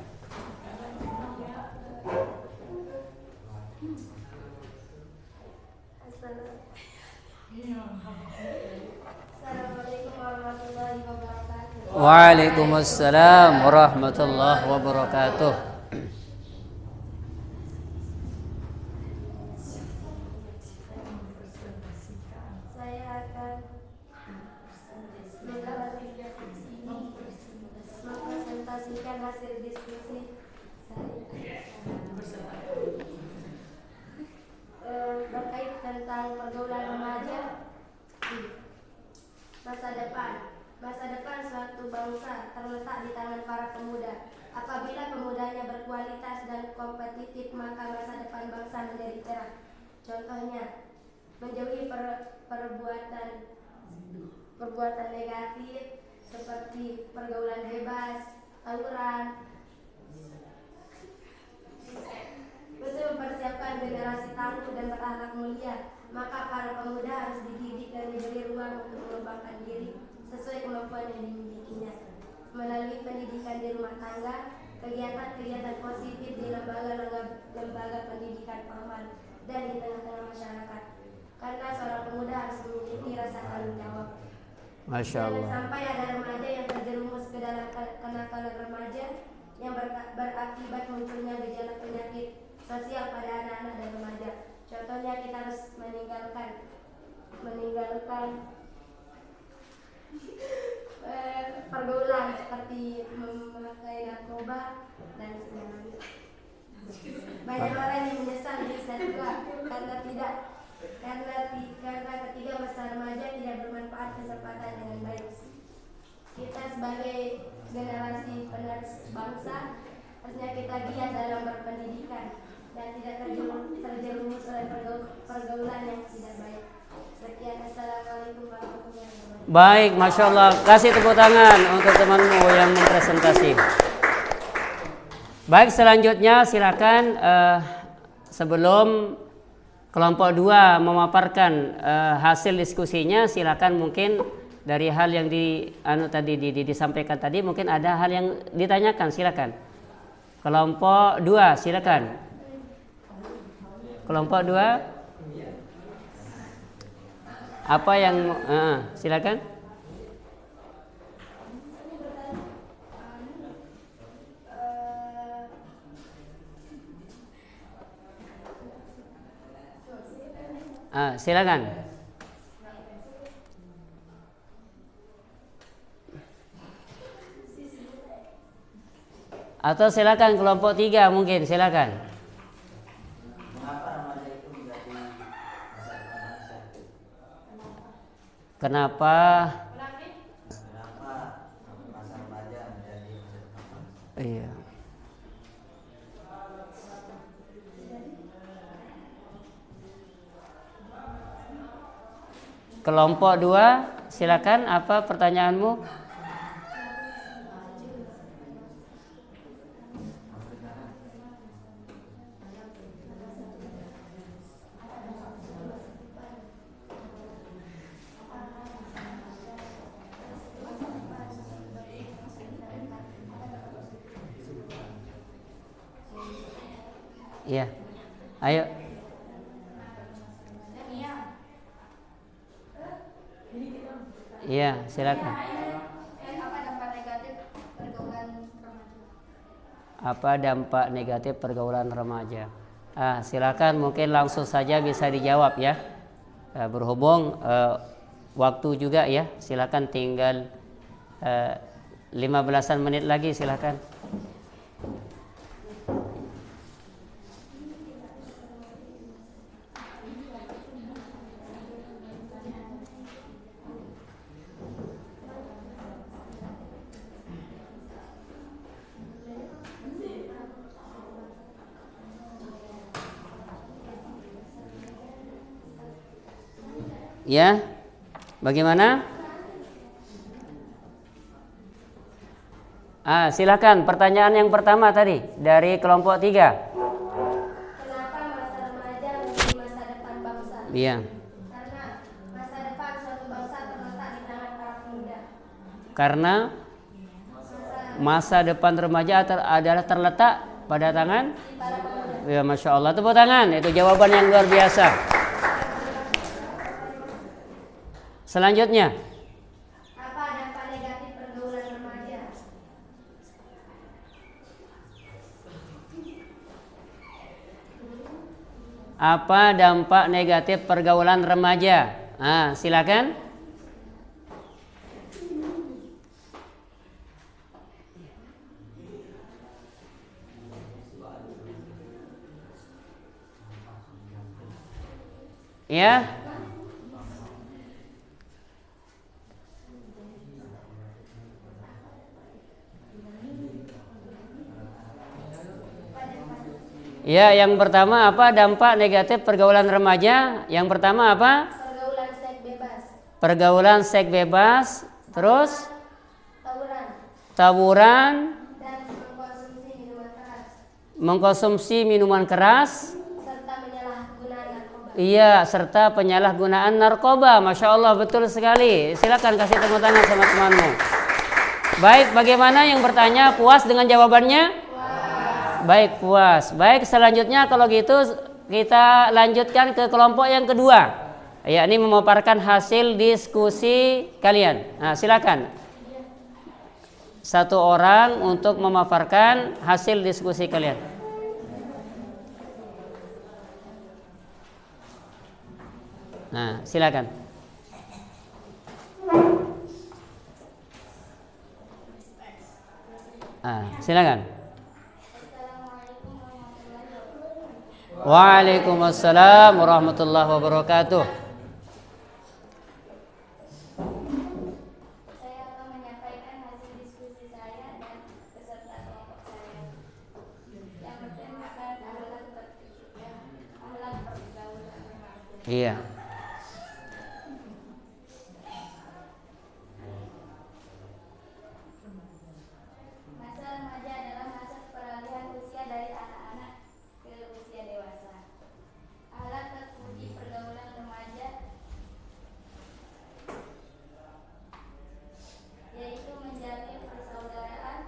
Assalamualaikum warahmatullahi wabarakatuh. Waalaikumsalam warahmatullahi wabarakatuh. Saya akan mempresentasikan hasil diskusi berkait tentang pergaulan remaja. Masa depan suatu bangsa terletak di tangan para pemuda. Apabila pemudanya berkualitas dan kompetitif, maka masa depan bangsa menjadi cerah. Contohnya, menjauhi perbuatan negatif seperti pergaulan bebas, tawuran. Betul, mempersiapkan generasi tangguh dan berakhlak mulia. Maka para pemuda harus dididik dan diberi ruang untuk mengembangkan diri sesuai kemampuan yang dimilikinya melalui pendidikan di rumah tangga, kegiatan-kegiatan positif di lembaga pendidikan formal dan di tengah-tengah masyarakat. Karena seorang pemuda harus memiliki rasa tanggung jawab. Masya Allah. Jangan sampai ada remaja yang terjerumus ke dalam kenakalan remaja yang berakibat munculnya gejala penyakit sosial pada anak-anak dan remaja. Contohnya, kita harus meninggalkan pergaulan seperti memakai narkoba dan sebagainya. Banyak orang yang menyesal di usia tua karena ketiga masa remaja tidak bermanfaat kesempatan dengan baik. Kita sebagai generasi penerus bangsa harusnya kita giat dalam berpendidikan dan tidak terjerumus oleh pergaulan yang tidak baik. Sekian, assalamualaikum warahmatullahi wabarakatuh. Baik, Masya Allah. Kasih tepuk tangan untuk temanmu yang mempresentasi. Baik, selanjutnya silakan sebelum kelompok 2 memaparkan hasil diskusinya, silakan mungkin dari hal yang disampaikan tadi mungkin ada hal yang ditanyakan, silakan. Kelompok 2, silakan. Kelompok 2 apa yang silakan. Silakan. Atau silakan kelompok 3 mungkin, silakan. Kenapa masa remaja menjadi masa depan? Iya. Kelompok 2, silakan, apa pertanyaanmu? Iya. Ayo. Iya, silakan. Apa dampak negatif pergaulan remaja? Silakan, mungkin langsung saja bisa dijawab ya. Berhubung waktu juga ya, silakan, tinggal 15-an menit lagi, silakan. Ya, bagaimana? Silakan, pertanyaan yang pertama tadi dari kelompok 3. Kenapa masa remaja menjadi masa depan bangsa? Iya. Karena masa depan suatu bangsa terletak di tangan para pemuda. Karena masa depan remaja adalah terletak pada tangan Para pemuda. ya, Masya Allah, tepuk tangan. Itu jawaban yang luar biasa. Selanjutnya, Apa dampak negatif pergaulan remaja? apa dampak negatif pergaulan remaja? Silakan. Ya. Ya, yang pertama apa dampak negatif pergaulan remaja? Yang pertama apa? Pergaulan seks bebas. Pergaulan seks bebas, terus Tawuran. tawuran, Dan mengkonsumsi minuman keras. mengkonsumsi minuman keras, Serta penyalahgunaan narkoba. iya, serta penyalahgunaan narkoba. Masya Allah, betul sekali. Silakan kasih tepuk tangan sama temanmu. Baik, bagaimana yang bertanya? Puas dengan jawabannya? Baik, puas. Baik, selanjutnya kalau gitu kita lanjutkan ke kelompok yang kedua, yakni memaparkan hasil diskusi kalian. Silakan. Satu orang untuk memaparkan hasil diskusi kalian. Silakan. Silakan. Waalaikumsalam warahmatullahi wabarakatuh. Saya akan menyampaikan hasil diskusi saya dan peserta kelompok saya yang bertemakan akhlak pergaulan remaja. Iya. Masa remaja adalah masa peralihan usia dari anak-anak ke usia dewasa. Akhlak terpuji pergaulan remaja yaitu menjalin persaudaraan,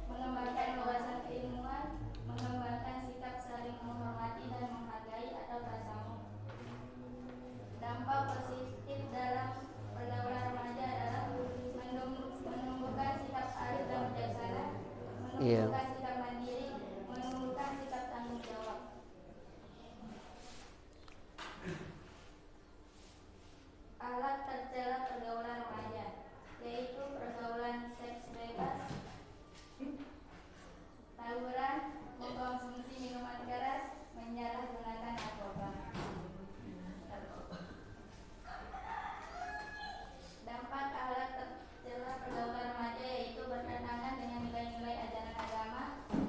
mengembangkan wawasan keilmuan, mengembangkan sikap saling menghormati dan menghargai atau tasamuh. Dampak positif dalam pergaulan remaja adalah menumbuhkan sikap arif dan bijaksana, menumbuhkan sikap mandiri, menumbuhkan sikap tanggung jawab. Akhlak tercela pergaulan remaja yaitu pergaulan seks bebas, tawuran, mengkonsumsi minuman keras, menyalahgunakan narkoba. Dampak akhlak tercela pergaulan remaja yaitu bertentangan dengan nilai-nilai ajaran agama,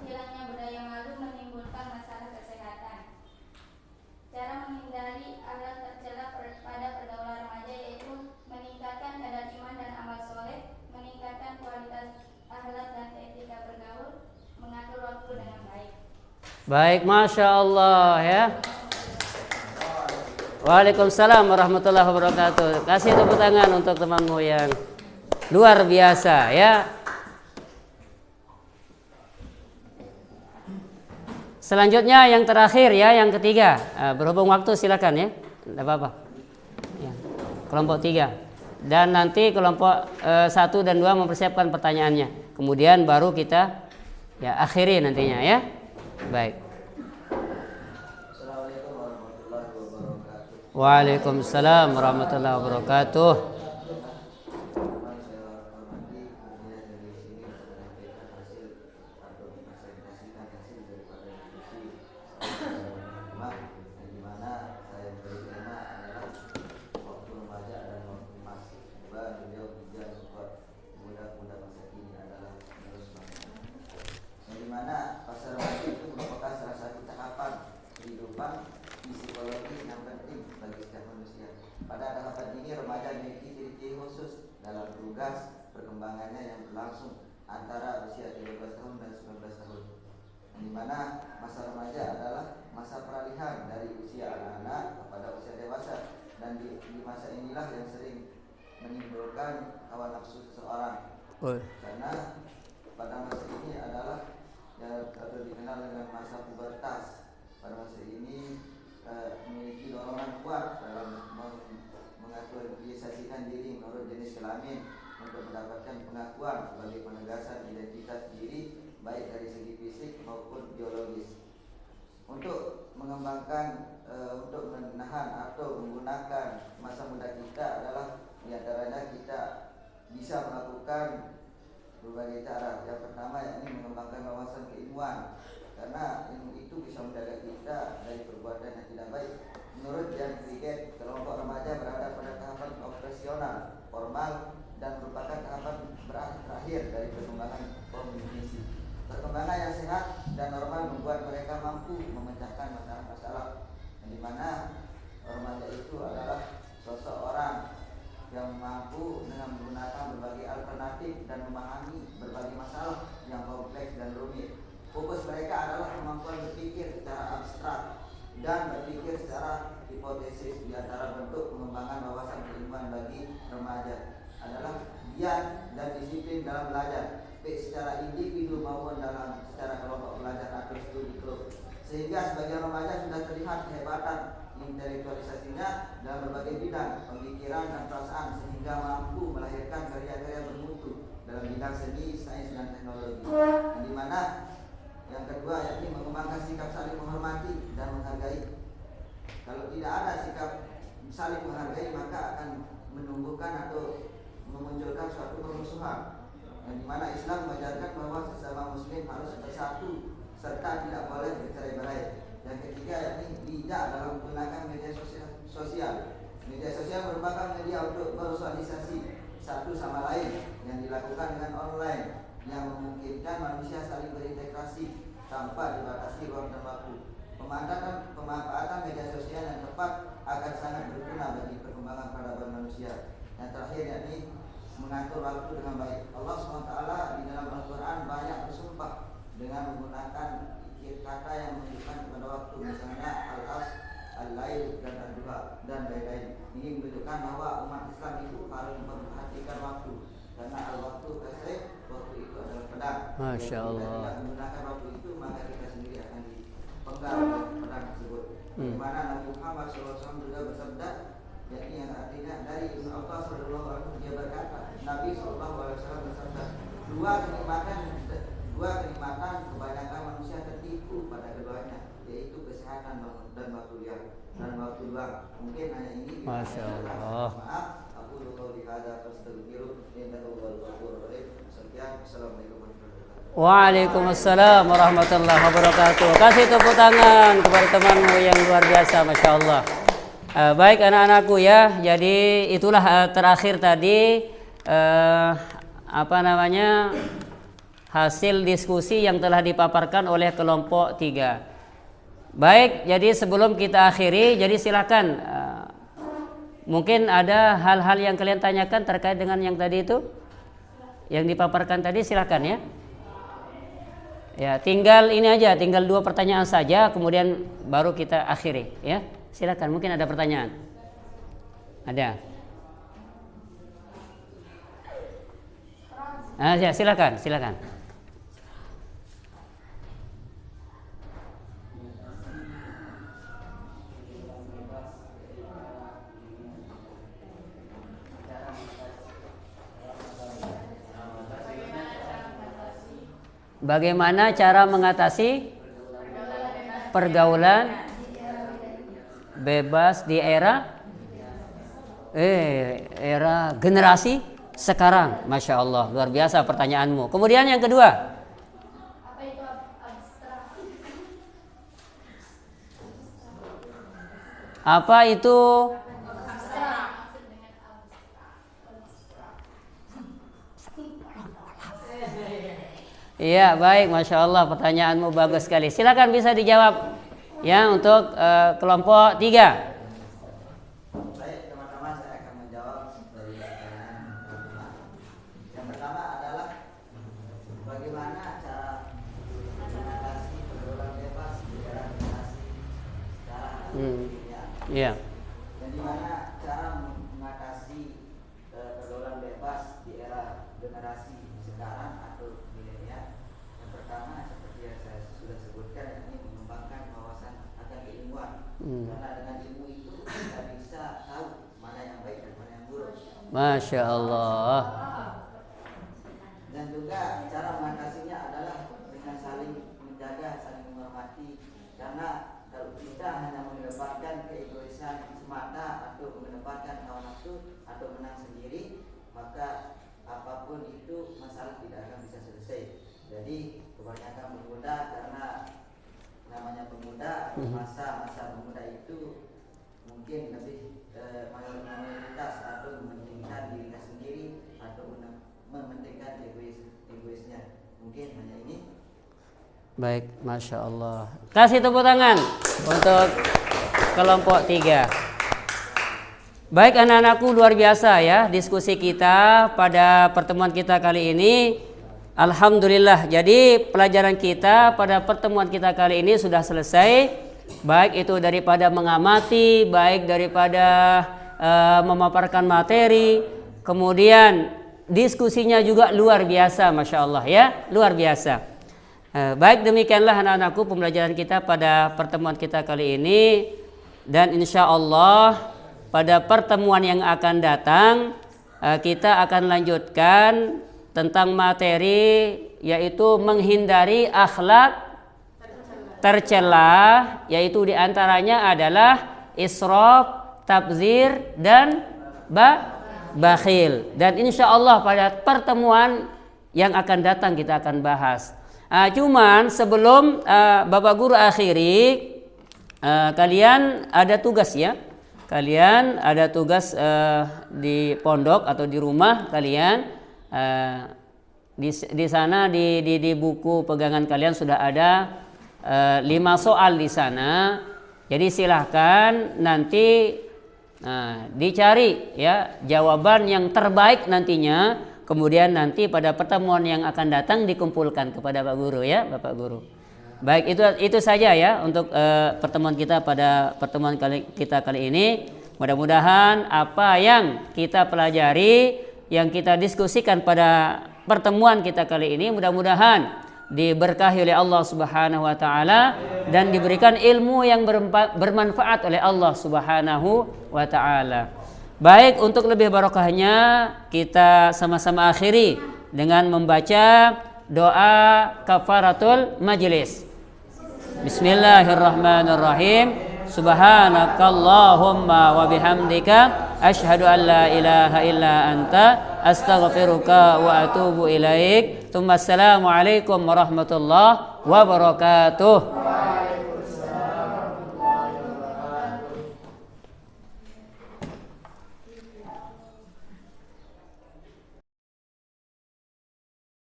hilangnya budaya malu, menimbulkan masalah kesehatan. Cara menghindari akhlak tercela pada pergaulan remaja yaitu meningkatkan kadar iman dan amal soleh, meningkatkan kualitas akhlak dan etika bergaul, mengatur waktu dengan baik. Baik, Masya Allah ya. Waalaikumsalam warahmatullahi wabarakatuh. Kasih tepuk tangan untuk temanmu yang luar biasa ya. Selanjutnya yang terakhir ya, yang ketiga. Berhubung waktu silakan ya, tidak apa-apa. Ya. Kelompok 3. Dan nanti kelompok 1 dan 2 mempersiapkan pertanyaannya. Kemudian baru kita ya akhiri nantinya ya. Baik. Assalamualaikum warahmatullahi wabarakatuh. Waalaikumsalam warahmatullahi wabarakatuh. Teman saya hormati, kemudian dari sini menyampaikan hasil atau presentasikan hasil daripada diskusi yang dimana saya beri tema adalah waktu remaja dan waktu emas. Beliau juga support muda-muda masa kini adalah terus yang dimana fase remaja itu merupakan salah satu tahapan kehidupan psikologi yang penting bagi setiap manusia. Pada tahapan ini remaja memiliki ciri-ciri khusus dalam tugas perkembangannya yang berlangsung antara usia 13 tahun dan 19 tahun. Yang dimana masa remaja adalah masa peralihan dari usia anak-anak kepada usia dewasa, dan di masa inilah yang sering menimbulkan hawa nafsu seseorang. Karena pada masa ini adalah yang dikenal dengan masa pubertas. Pada masa ini memiliki dorongan kuat dalam mengaktualisasikan diri menurut jenis kelamin untuk mendapatkan pengakuan sebagai penegasan identitas diri baik dari segi fisik maupun biologis. Untuk mengembangkan, untuk menahan atau menggunakan masa muda kita adalah diantaranya kita bisa melakukan berbagai cara. Yang pertama yakni mengembangkan wawasan keilmuan, karena ilmu itu bisa menjaga kita dari perbuatan yang tidak baik. Menurut Jan Piaget, kelompok remaja berada pada tahapan operasional, formal, dan merupakan tahapan terakhir dari perkembangan kognisi. Perkembangan yang sehat dan normal membuat mereka mampu memecahkan masalah-masalah, yang dimana remaja itu adalah sosok orang yang mampu dengan menggunakan berbagai alternatif dan memahami berbagai masalah yang kompleks dan rumit. Fokus mereka adalah kemampuan berpikir secara abstrak dan berpikir secara hipotesis. Di antara bentuk pengembangan wawasan keilmuan bagi remaja adalah giat dan disiplin dalam belajar, baik secara individu maupun dalam secara kelompok belajar atau studi klub. Sehingga sebagian remaja sudah terlihat kehebatan intelektualisasinya dalam berbagai bidang pemikiran dan perasaan, sehingga mampu melahirkan karya-karya bermutu dalam bidang seni, sains, dan teknologi. Yang dimana yang kedua yakni mengembangkan sikap saling menghormati dan menghargai. Kalau tidak ada sikap saling menghargai, maka akan menumbuhkan atau memunculkan suatu permusuhan. Yang dimana Islam mengajarkan bahwa sesama muslim harus bersatu serta tidak boleh bercerai-berai. Yang ketiga yakni bijak dalam menggunakan media sosial. Media sosial merupakan media untuk bersosialisasi satu sama lain yang dilakukan dengan online, yang memungkinkan manusia saling berintegrasi tanpa dibatasi ruang dan waktu. Pemanfaatan media sosial yang tepat akan sangat berguna bagi perkembangan peradaban manusia. Yang terakhir yakni mengatur waktu dengan baik. Allah SWT di dalam Al-Quran banyak bersumpah dengan menggunakan kata yang menunjukkan kepada waktu, misalnya al-as, al-lail, dan al-duha, dan lain-lain. Ini menunjukkan bahwa umat Islam itu harus memperhatikan waktu, karena al-waktu kasih, waktu itu adalah pedang. Masya Allah. Jika tidak menggunakan waktu itu, maka kita sendiri akan dipenggal oleh pedang tersebut. Di mana Nabi Muhammad SAW juga bersabda, yakni yang artinya dari Ibnu Abbas radhiyallahu anhu, dia berkata, Nabi SAW bersabda, dua kenikmatan kebanyakan manusia tertipu pada keduanya, yaitu kesehatan dan waktu luang. Mungkin hanya ini. Masya Allah. Maaf, aku lupa dihadap astagfirullah innahu huwal ghafurur rahim. Sekian, assalamualaikum warahmatullahi wabarakatuh. Waalaikumsalam warahmatullahi wabarakatuh. Kasih tepuk tangan kepada temanmu yang luar biasa, Masya Allah. Baik anak-anakku ya, jadi itulah terakhir tadi hasil diskusi yang telah dipaparkan oleh kelompok 3. Baik, jadi sebelum kita akhiri, jadi silakan mungkin ada hal-hal yang kalian tanyakan terkait dengan yang tadi itu yang dipaparkan tadi, silakan ya. Ya, tinggal ini aja, tinggal 2 pertanyaan saja, kemudian baru kita akhiri ya. Silakan, mungkin ada pertanyaan. Ada? Ya, silakan. Bagaimana cara mengatasi pergaulan bebas di era generasi sekarang? Masya Allah, luar biasa pertanyaanmu. Kemudian yang kedua, Apa itu abstrak? apa itu Abstrak. Maksud dengan abstrak. Iya, baik, Masya Allah, pertanyaanmu bagus sekali. Silakan bisa dijawab ya untuk kelompok 3. Baik, teman-teman, saya akan menjawab dari pertanyaan pertama. Yang pertama adalah bagaimana cara mengatasi pergaulan bebas di era generasi sekarang ya. Iya. Dan di mana cara mengatasi pergaulan bebas di era generasi sekarang atau milenial? Yang pertama seperti yang saya sudah sebutkan, ini mengembangkan wawasan akan keilmuan. Karena dengan ilmu itu kita bisa tahu mana yang baik dan mana yang buruk. Masya Allah. Dan juga cara mengatasinya adalah dengan saling menjaga, saling menghormati. Karena kalau kita hanya mengedepankan keegoisan semata atau mengedepankan hawa nafsu atau menang sendiri, maka apapun itu masalah tidak akan bisa selesai. Jadi kebanyakan pemuda, karena namanya pemuda, masa pemuda itu mungkin lebih mayoritas atau mementingkan dirinya sendiri atau mementingkan egoisnya. Mungkin hanya ini. Baik, Masya Allah. Kasih tepuk tangan untuk kelompok 3. Baik anak-anakku, luar biasa ya diskusi kita pada pertemuan kita kali ini. Alhamdulillah, jadi pelajaran kita pada pertemuan kita kali ini sudah selesai. Baik itu daripada mengamati, baik daripada memaparkan materi. Kemudian diskusinya juga luar biasa, Masya Allah ya, luar biasa. Baik, demikianlah anak-anakku pembelajaran kita pada pertemuan kita kali ini. Dan insya Allah pada pertemuan yang akan datang kita akan lanjutkan tentang materi, yaitu menghindari akhlak tercela, yaitu diantaranya adalah israf, tabzir, dan bakhil. Dan insya Allah pada pertemuan yang akan datang kita akan bahas. Cuman sebelum Bapak Guru akhiri, kalian ada tugas ya. Kalian ada tugas di pondok atau di rumah kalian. Di sana di buku pegangan kalian sudah ada 5 soal di sana. Jadi silahkan nanti dicari ya jawaban yang terbaik nantinya. Kemudian nanti pada pertemuan yang akan datang dikumpulkan kepada Pak Guru ya, Bapak Guru. Baik, itu saja ya untuk pertemuan kita pada pertemuan kita kali ini. Mudah-mudahan apa yang kita pelajari, yang kita diskusikan pada pertemuan kita kali ini, mudah-mudahan diberkahi oleh Allah Subhanahu wa taala dan diberikan ilmu yang bermanfaat oleh Allah Subhanahu wa taala. Baik, untuk lebih barokahnya kita sama-sama akhiri dengan membaca doa kafaratul majlis. Bismillahirrahmanirrahim. Subhanakallahumma wa bihamdika asyhadu an la ilaha illa anta astaghfiruka wa atubu ilaik. Assalamualaikum warahmatullahi wabarakatuh.